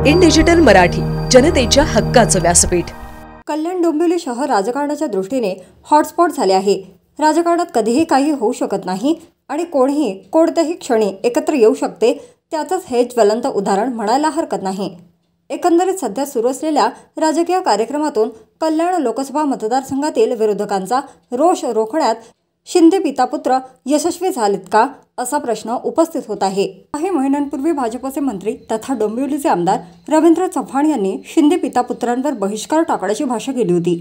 In digital Marathi, जनतेच्या हक्काचं व्यासपीठ। कल्याण डोंबिवली शहर राजकारणाच्या दृष्टीने हॉटस्पॉट झाले आहे। राजकारणात कधीही काही होऊ शकत नाही आणि कोणीही कोणत्याही क्षणी एकत्र येऊ शकते, त्याचंच हे ज्वलंत उदाहरण म्हणायला हरकत नाही। एकंदरीत सध्या सुरू असलेल्या राजकीय कार्यक्रमातून कल्याण लोकसभा मतदारसंघातील विरोधकांचा रोष रोखण्यात शिंदे पितापुत्र यशस्वी झालेत का, असा प्रश्न उपस्थित होत आहे। काही महिन्यांपूर्वी भाजपचे मंत्री तथा डोंबिवलीचे आमदार रवींद्र चव्हाण यांनी शिंदे पितापुत्रांवर बहिष्कार टाकण्याची भाषा केली होती।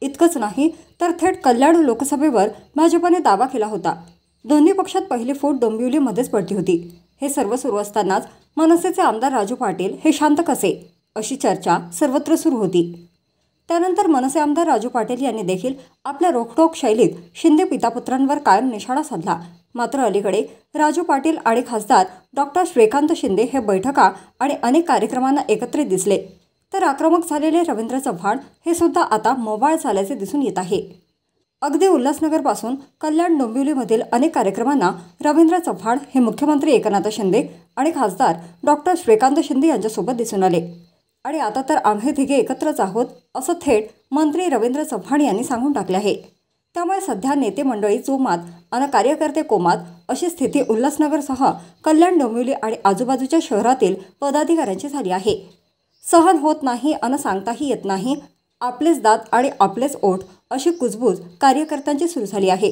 इतकंच नाही तर थेट कल्याण लोकसभेवर भाजपने दावा केला होता। दोन्ही पक्षात पहिली फूट डोंबिवलीमध्येच पडली होती। हे सर्व सुरू असतानाच मनसेचे आमदार राजू पाटील हे शांत कसे, अशी चर्चा सर्वत्र सुरू होती। त्यानंतर मनसे आमदार राजू पाटील यांनी देखील आपल्या रोखठोक शैलीत शिंदे पितापुत्रांवर कायम निशाणा साधला। मात्र अलीकडे राजू पाटील आणि खासदार डॉक्टर श्रीकांत शिंदे हे बैठका आणि अनेक कार्यक्रमांना एकत्रित दिसले, तर आक्रमक झालेले रवींद्र चव्हाण हे सुद्धा आता मोबाईल झाल्याचे दिसून येत आहे। अगदी उल्हासनगरपासून कल्याण डोंबिवलीमधील अनेक कार्यक्रमांना रवींद्र चव्हाण हे मुख्यमंत्री एकनाथ शिंदे आणि खासदार डॉक्टर श्रीकांत शिंदे यांच्यासोबत दिसून आले आणि आता तर आम्ही तिघे एकत्रच आहोत, असं थेट मंत्री रवींद्र चव्हाण यांनी सांगून टाकले आहे। त्यामुळे सध्या नेते मंडळी जोमात आणि कार्यकर्ते कोमात अशी स्थिती उल्हासनगरसह कल्याण डोंबिवली आणि आजूबाजूच्या शहरातील पदाधिकाऱ्यांची झाली आहे। सहन होत नाही आणि सांगताही येत नाही, आपलेच दात आणि आपलेच ओठ अशी कुजबूज कार्यकर्त्यांची सुरू झाली आहे।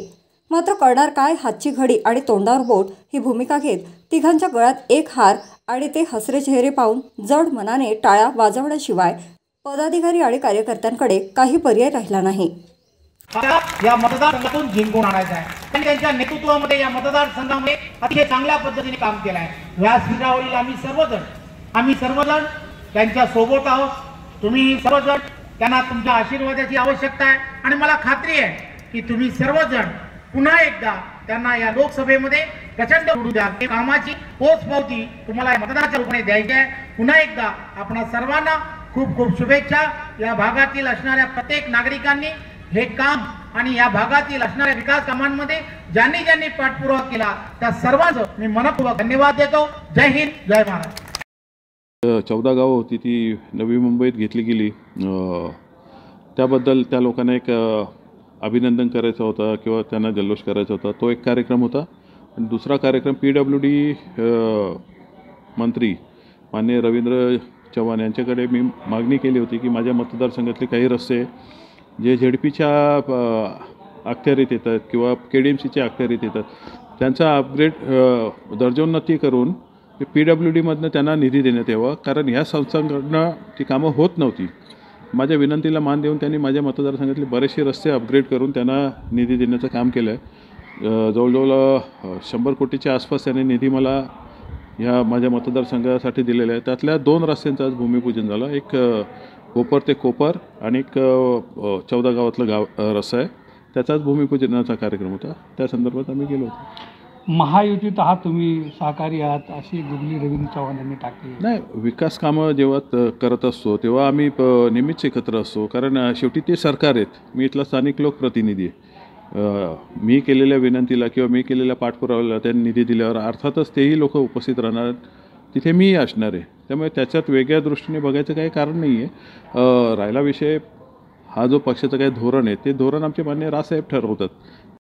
मात्र करणार काय, हातची घडी आणि तोंडावर बोट ही भूमिका घेत तिघांच्या गळ्यात एक हार आणि ते हसरे चेहरे पाहून जड मनाने टाळ्या वाजवण्याशिवाय पदाधिकारी आणि कार्यकर्त्यांकडे काही पर्याय राहिला नाही। या मतदारसंघातून जिंकून आणायचा आहे आणि त्यांच्या नेतृत्वामध्ये या मतदारसंघामध्ये अतिशय चांगल्या पद्धतीने काम केलं आहे। व्यासपीठावरील आम्ही सर्वजण त्यांच्या सोबत आहोत। तुम्ही सर्वजण त्यांना तुमच्या आशीर्वादाची आवश्यकता आहे आणि मला खात्री आहे की तुम्ही सर्वजण पुन्हा एकदा त्यांना या लोकसभेमध्ये प्रचंड निवडून द्या। कामाची पोचपावती तुम्हाला या मतदानाच्या रूपाने द्यायची आहे। पुन्हा एकदा आपण सर्वांना खूप खूप शुभेच्छा। या भागातील असणाऱ्या प्रत्येक नागरिकांनी हे काम आणि या भागातील असणाऱ्या विकास कामांमध्ये ज्यांनी पाठपुरावा केला त्या सर्वांचं मी मनपूर्वक धन्यवाद देतो। जय हिंद, जय महाराष्ट्र। 14 गावं होती ती नवी मुंबईत घेतली गेली, त्याबद्दल त्या लोकांना एक अभिनंदन करायचं होतं किंवा त्यांना जल्लोष करायचा होता, तो एक कार्यक्रम होता। आणि दुसरा कार्यक्रम PWD मंत्री माननीय रवींद्र चव्हाण यांच्याकडे मी मागणी केली होती की माझ्या मतदारसंघातले काही रस्ते जे ZDPच्या अखत्यारीत येतात किंवा KDMCच्या अखत्यारीत येतात त्यांचा अपग्रेड दर्जोन्नती करून PWDमधनं त्यांना निधी देण्यात यावा, कारण ह्या संस्थांकडनं ती कामं होत नव्हती। माझ्या विनंतीला मान देऊन त्यांनी माझ्या मतदारसंघातले बरेचसे रस्ते अपग्रेड करून त्यांना निधी देण्याचं काम केलं आहे। जवळजवळ 100 कोटीच्या आसपास त्यांनी निधी मला ह्या माझ्या मतदारसंघासाठी दिलेला आहे। त्यातल्या 2 रस्त्यांचं आज भूमिपूजन झालं। एक कोपर ते कोपर आणि एक 14 गावातलं रस्ता आहे, त्याचाच भूमिपूजनाचा कार्यक्रम होता। त्या संदर्भात आम्ही गेलो होतो। महायुतीत आहात तुम्ही, सहकारी आहात अशी गुगली रवींद्र चव्हाण यांनी टाकली। नाही, विकास कामं जेव्हा करत असतो तेव्हा आम्ही नेहमीच एकत्र असतो, कारण शेवटी ते सरकार आहेत, मी इथला स्थानिक लोकप्रतिनिधी आहे। मी केलेल्या विनंतीला किंवा मी केलेल्या पाठपुराव्याला त्यांनी निधी दिल्यावर अर्थातच तेही लोक उपस्थित राहणार, तिथे मीही असणार आहे। त्यामुळे त्याच्यात वेगळ्या दृष्टीने बघायचं काही कारण नाही आहे। राहिला विषय हा जो पक्षाचं काही धोरण आहे, ते धोरण आमचे माननीय राजसाहेब ठरवतात।